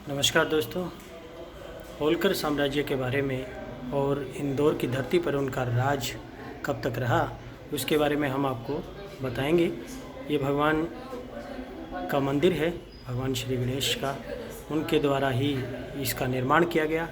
नमस्कार दोस्तों। होलकर साम्राज्य के बारे में और इंदौर की धरती पर उनका राज कब तक रहा उसके बारे में हम आपको बताएंगे। ये भगवान का मंदिर है, भगवान श्री गणेश का, उनके द्वारा ही इसका निर्माण किया गया।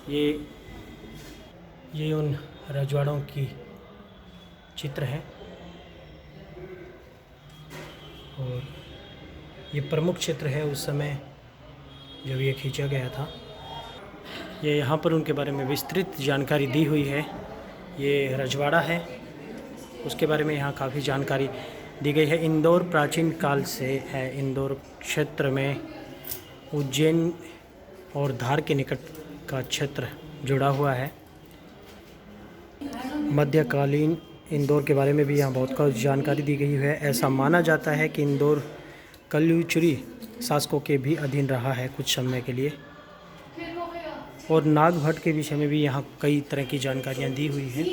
ये उन रजवाड़ों की चित्र है और ये प्रमुख चित्र है उस समय जब ये खींचा गया था। ये यहाँ पर उनके बारे में विस्तृत जानकारी दी हुई है। ये रजवाड़ा है, उसके बारे में यहाँ काफ़ी जानकारी दी गई है। इंदौर प्राचीन काल से है। इंदौर क्षेत्र में उज्जैन और धार के निकट का क्षेत्र जुड़ा हुआ है। मध्यकालीन इंदौर के बारे में भी यहाँ बहुत कुछ जानकारी दी गई है। ऐसा माना जाता है कि इंदौर कल्यूचुरी शासकों के भी अधीन रहा है कुछ समय के लिए। और नागभट्ट के विषय में भी यहाँ कई तरह की जानकारियाँ दी हुई हैं।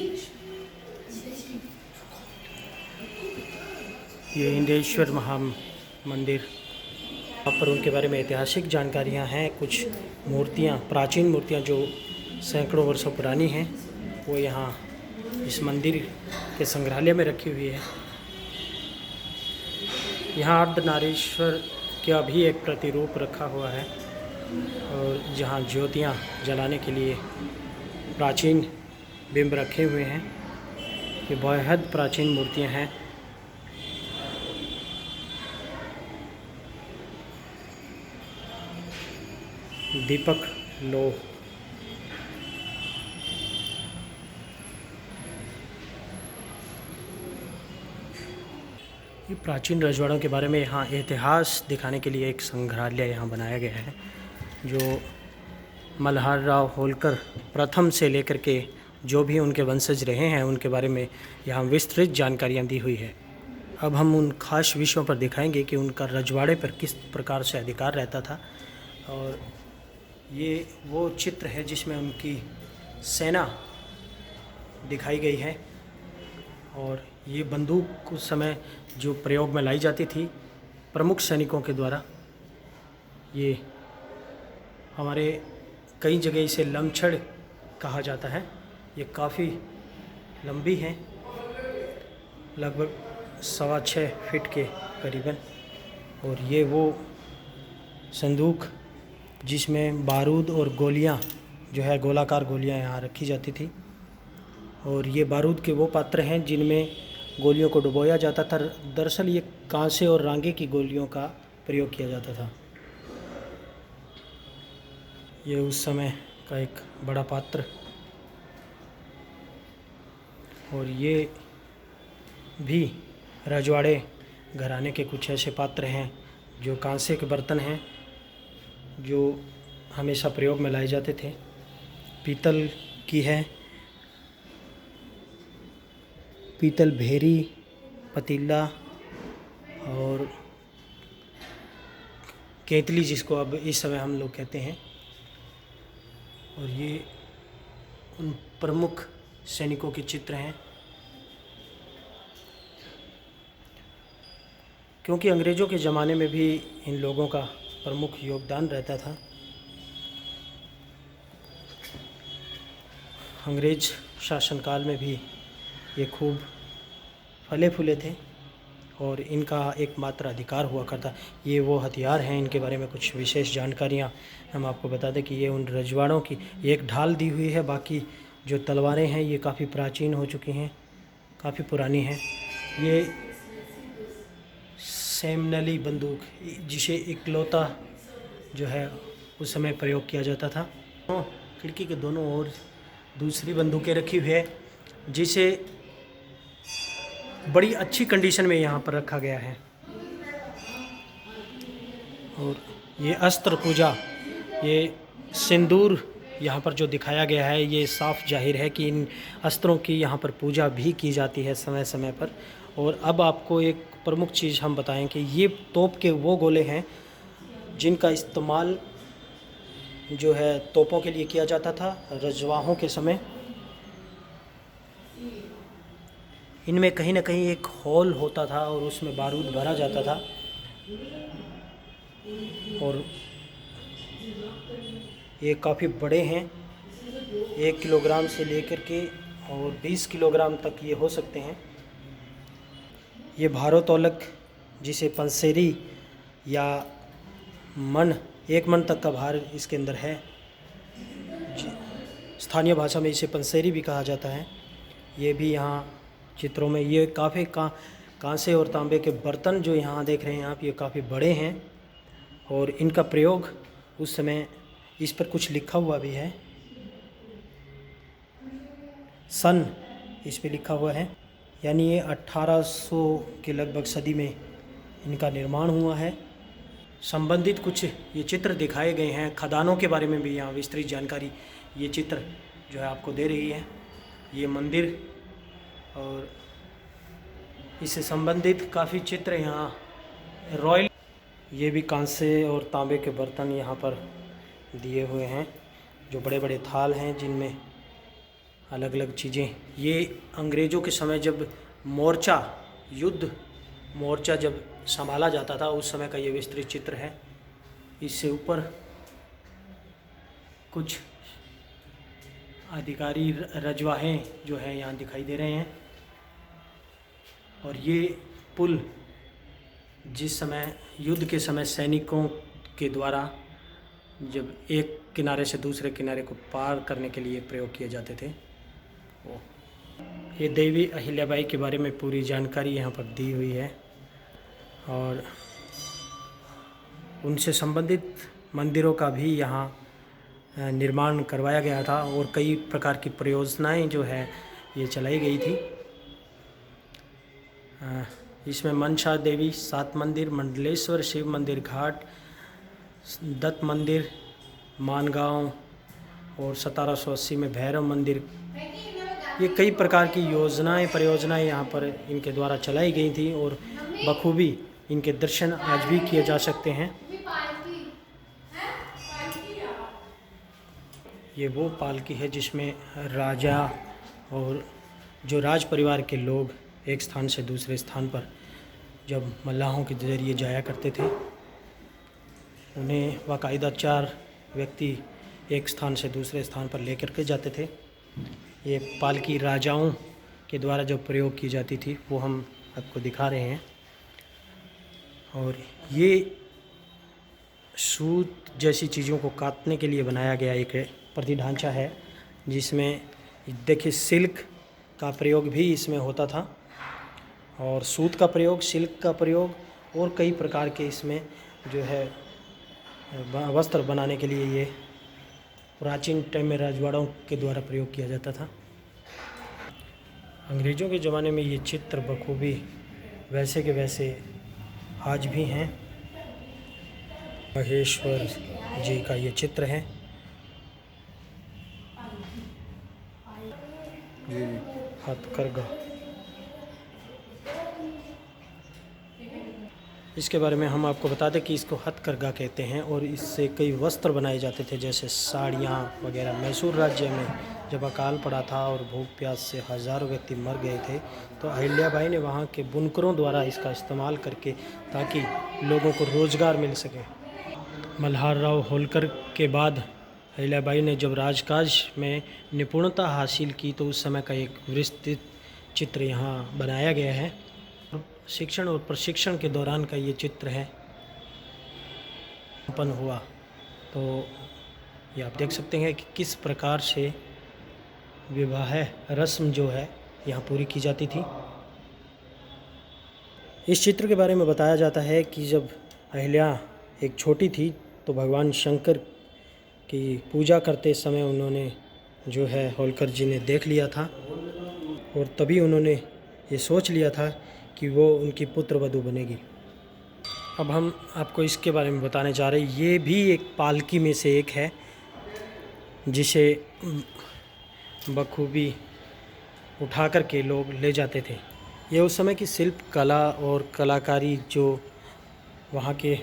ये इंदेश्वर महामंदिर, यहाँ पर उनके बारे में ऐतिहासिक जानकारियाँ हैं। कुछ मूर्तियाँ, प्राचीन मूर्तियाँ जो सैकड़ों वर्षों पुरानी हैं, वो यहाँ इस मंदिर के संग्रहालय में रखी हुई है। यहाँ अर्धनारीश्वर का भी एक प्रतिरूप रखा हुआ है और जहाँ ज्योतियाँ जलाने के लिए प्राचीन बिंब रखे हुए हैं। ये बेहद प्राचीन मूर्तियाँ हैं। दीपक लोह, ये प्राचीन रजवाड़ों के बारे में यहाँ इतिहास दिखाने के लिए एक संग्रहालय यहाँ बनाया गया है, जो मल्हार राव होलकर प्रथम से लेकर के जो भी उनके वंशज रहे हैं उनके बारे में यहाँ विस्तृत जानकारियाँ दी हुई है। अब हम उन खास विषयों पर दिखाएंगे कि उनका रजवाड़े पर किस प्रकार से अधिकार रहता था। और ये वो चित्र है जिसमें उनकी सेना दिखाई गई है और ये बंदूक उस समय जो प्रयोग में लाई जाती थी प्रमुख सैनिकों के द्वारा। ये हमारे कई जगह इसे लमछड़ कहा जाता है। ये काफ़ी लंबी है, लगभग 6.25 फीट के करीबन। और ये वो संदूक जिसमें बारूद और गोलियां जो है, गोलाकार गोलियां यहाँ रखी जाती थी। और ये बारूद के वो पात्र हैं जिनमें गोलियों को डुबोया जाता था। दरअसल ये कांसे और रांगे की गोलियों का प्रयोग किया जाता था। ये उस समय का एक बड़ा पात्र। और ये भी रजवाड़े घराने के कुछ ऐसे पात्र हैं जो कांसे के बर्तन हैं जो हमेशा प्रयोग में लाए जाते थे। पीतल की है, पीतल भेरी, पतीला और केतली जिसको अब इस समय हम लोग कहते हैं। और ये उन प्रमुख सैनिकों के चित्र हैं। क्योंकि अंग्रेज़ों के ज़माने में भी इन लोगों का प्रमुख योगदान रहता था। अंग्रेज शासनकाल में भी ये खूब फले फूले थे और इनका एकमात्र अधिकार हुआ करता। ये वो हथियार हैं, इनके बारे में कुछ विशेष जानकारियाँ हम आपको बता दें कि ये उन रजवाड़ों की एक ढाल दी हुई है। बाकी जो तलवारें हैं ये काफ़ी प्राचीन हो चुकी हैं, काफ़ी पुरानी हैं। ये सेमनली बंदूक, जिसे इकलौता जो है उस समय प्रयोग किया जाता था। खिड़की के दोनों ओर दूसरी बंदूकें रखी हुई है जिसे बड़ी अच्छी कंडीशन में यहाँ पर रखा गया है। और ये अस्त्र पूजा, ये सिंदूर यहाँ पर जो दिखाया गया है, ये साफ जाहिर है कि इन अस्त्रों की यहाँ पर पूजा भी की जाती है समय समय पर। और अब आपको एक प्रमुख चीज़ हम बताएं कि ये तोप के वो गोले हैं जिनका इस्तेमाल जो है तोपों के लिए किया जाता था रजवाहों के समय। इनमें कहीं ना कहीं एक होल होता था और उसमें बारूद भरा जाता था और ये काफ़ी बड़े हैं, 1 किलोग्राम से लेकर के और 20 किलोग्राम तक ये हो सकते हैं। ये भारोत्तोलक जिसे पंसेरी या मन, 1 मन तक का भार इसके अंदर है। स्थानीय भाषा में इसे पंसेरी भी कहा जाता है। ये भी यहाँ चित्रों में ये काफ़ी कांसे और तांबे के बर्तन जो यहाँ देख रहे हैं आप, ये काफ़ी बड़े हैं और इनका प्रयोग उस समय, इस पर कुछ लिखा हुआ भी है, सन इस पे लिखा हुआ है, यानी ये 1800 के लगभग सदी में इनका निर्माण हुआ है। संबंधित कुछ ये चित्र दिखाए गए हैं। खदानों के बारे में भी यहाँ विस्तृत जानकारी ये चित्र जो है आपको दे रही है। ये मंदिर और इससे संबंधित काफ़ी चित्र यहाँ रॉयल, ये भी कांसे और तांबे के बर्तन यहाँ पर दिए हुए हैं, जो बड़े बड़े थाल हैं जिनमें अलग अलग चीज़ें। ये अंग्रेज़ों के समय जब युद्ध मोर्चा जब संभाला जाता था उस समय का ये विस्तृत चित्र है। इससे ऊपर कुछ अधिकारी रजवाहें जो है यहाँ दिखाई दे रहे हैं। और ये पुल जिस समय युद्ध के समय सैनिकों के द्वारा जब एक किनारे से दूसरे किनारे को पार करने के लिए प्रयोग किए जाते थे। ये देवी अहिल्याबाई के बारे में पूरी जानकारी यहाँ पर दी हुई है और उनसे संबंधित मंदिरों का भी यहाँ निर्माण करवाया गया था और कई प्रकार की परियोजनाएं जो है ये चलाई गई थी। इसमें मनसा देवी 7 मंदिर, मंडलेश्वर शिव मंदिर घाट, दत्त मंदिर मानगांव और 1780 में भैरव मंदिर, ये कई प्रकार की परियोजनाएं यहाँ पर इनके द्वारा चलाई गई थी और बखूबी इनके दर्शन आज भी किए जा सकते हैं। ये वो पालकी है जिसमें राजा और जो राज परिवार के लोग एक स्थान से दूसरे स्थान पर जब मल्लाहों के जरिए जाया करते थे, उन्हें बाकायदा 4 व्यक्ति एक स्थान से दूसरे स्थान पर लेकर के जाते थे। ये पालकी राजाओं के द्वारा जो प्रयोग की जाती थी वो हम आपको दिखा रहे हैं। और ये सूत जैसी चीज़ों को काटने के लिए बनाया गया एक प्रतिढांचा है, जिसमें देखिए सिल्क का प्रयोग भी इसमें होता था और सूत का प्रयोग, सिल्क का प्रयोग और कई प्रकार के इसमें जो है वस्त्र बनाने के लिए ये प्राचीन टाइम में राजवाड़ों के द्वारा प्रयोग किया जाता था। अंग्रेज़ों के ज़माने में ये चित्र बखूबी वैसे के वैसे आज भी हैं। महेश्वर जी का ये चित्र है। ये हथकरघा, इसके बारे में हम आपको बता दें कि इसको हथकरघा कहते हैं और इससे कई वस्त्र बनाए जाते थे, जैसे साड़ियाँ वगैरह। मैसूर राज्य में जब अकाल पड़ा था और भूख प्यास से हज़ारों व्यक्ति मर गए थे, तो अहिल्याबाई ने वहाँ के बुनकरों द्वारा इसका इस्तेमाल करके ताकि लोगों को रोज़गार मिल सके। मल्हार राव होलकर के बाद अहिल्याबाई ने जब राजकाज में निपुणता हासिल की तो उस समय का एक विस्तृत चित्र यहाँ बनाया गया है। शिक्षण और प्रशिक्षण के दौरान का ये चित्र है संपन्न हुआ। तो ये आप देख सकते हैं कि किस प्रकार से विवाह रस्म जो है यहाँ पूरी की जाती थी। इस चित्र के बारे में बताया जाता है कि जब अहिल्या एक छोटी थी तो भगवान शंकर की पूजा करते समय उन्होंने जो है होलकर जी ने देख लिया था और तभी उन्होंने ये सोच लिया था कि वो उनकी पुत्र वधू बनेगी। अब हम आपको इसके बारे में बताने जा रहे हैं। ये भी एक पालकी में से एक है जिसे बखूबी उठा कर के लोग ले जाते थे। ये उस समय की शिल्प कला और कलाकारी जो वहाँ के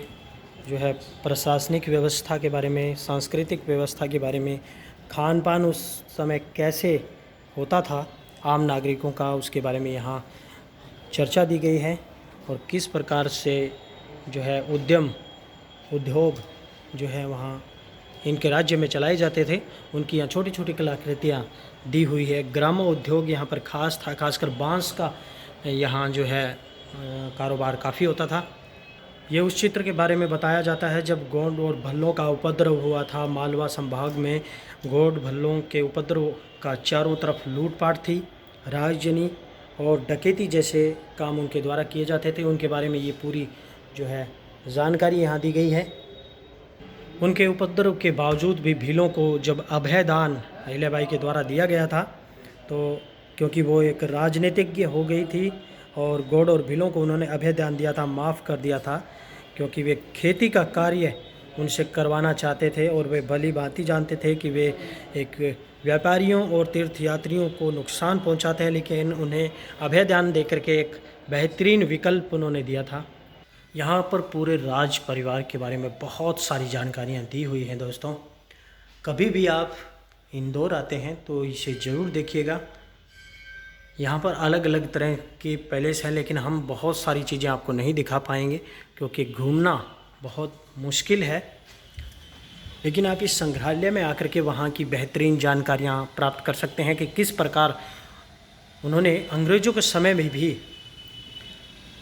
जो है प्रशासनिक व्यवस्था के बारे में, सांस्कृतिक व्यवस्था के बारे में, खान पान उस समय कैसे होता था आम नागरिकों का, उसके बारे में यहाँ चर्चा दी गई है और किस प्रकार से जो है उद्योग जो है वहाँ इनके राज्य में चलाए जाते थे, उनकी यहाँ छोटी छोटी कलाकृतियाँ दी हुई है। ग्रामो उद्योग यहाँ पर खास था, खासकर बांस का यहाँ जो है कारोबार काफ़ी होता था। ये उस चित्र के बारे में बताया जाता है जब गोंड और भल्लों का उपद्रव हुआ था। मालवा संभाग में गोंड भल्लों के उपद्रव का चारों तरफ लूटपाट थी, राजनी और डकैती जैसे काम उनके द्वारा किए जाते थे। उनके बारे में ये पूरी जो है जानकारी यहाँ दी गई है। उनके उपद्रव के बावजूद भी भीलों को जब अभयदान अहिल्याबाई के द्वारा दिया गया था, तो क्योंकि वो एक राजनीतिज्ञ हो गई थी और गौड़ और भीलों को उन्होंने अभयदान दिया था, माफ़ कर दिया था, क्योंकि वे खेती का कार्य उनसे करवाना चाहते थे और वे भली भांति जानते थे कि वे एक व्यापारियों और तीर्थयात्रियों को नुकसान पहुंचाते हैं, लेकिन उन्हें अभयदान देकर के एक बेहतरीन विकल्प उन्होंने दिया था। यहाँ पर पूरे राज परिवार के बारे में बहुत सारी जानकारियाँ दी हुई हैं दोस्तों। कभी भी आप इंदौर आते हैं तो इसे ज़रूर देखिएगा। यहाँ पर अलग अलग तरह के पैलेस हैं, लेकिन हम बहुत सारी चीज़ें आपको नहीं दिखा पाएंगे क्योंकि घूमना बहुत मुश्किल है। लेकिन आप इस संग्रहालय में आकर के वहाँ की बेहतरीन जानकारियाँ प्राप्त कर सकते हैं कि किस प्रकार उन्होंने अंग्रेज़ों के समय में भी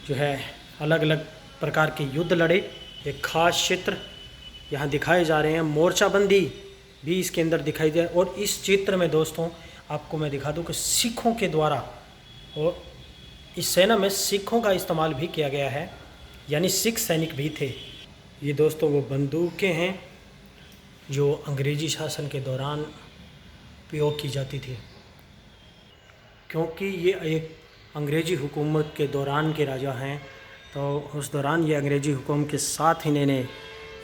जो है अलग अलग प्रकार के युद्ध लड़े। एक खास चित्र यहाँ दिखाए जा रहे हैं, मोर्चाबंदी भी इसके अंदर दिखाई दे। और इस चित्र में दोस्तों आपको मैं दिखा दूं कि सिखों के द्वारा, और इस सेना में सिखों का इस्तेमाल भी किया गया है, यानी सिख सैनिक भी थे। ये दोस्तों वो बंदूकें हैं जो अंग्रेज़ी शासन के दौरान उपयोग की जाती थी, क्योंकि ये एक अंग्रेज़ी हुकूमत के दौरान के राजा हैं, तो उस दौरान ये अंग्रेज़ी हुकूमत के साथ इन्हें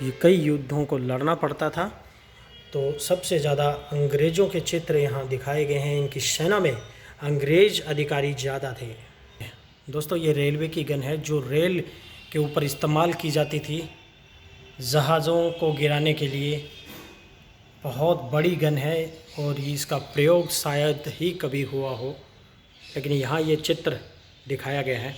ये कई युद्धों को लड़ना पड़ता था। तो सबसे ज़्यादा अंग्रेज़ों के चित्र यहाँ दिखाए गए हैं। इनकी सेना में अंग्रेज़ अधिकारी ज़्यादा थे। दोस्तों ये रेलवे की गन है जो रेल के ऊपर इस्तेमाल की जाती थी जहाज़ों को गिराने के लिए। बहुत बड़ी गन है और इसका प्रयोग शायद ही कभी हुआ हो, लेकिन यहाँ ये चित्र दिखाया गया है।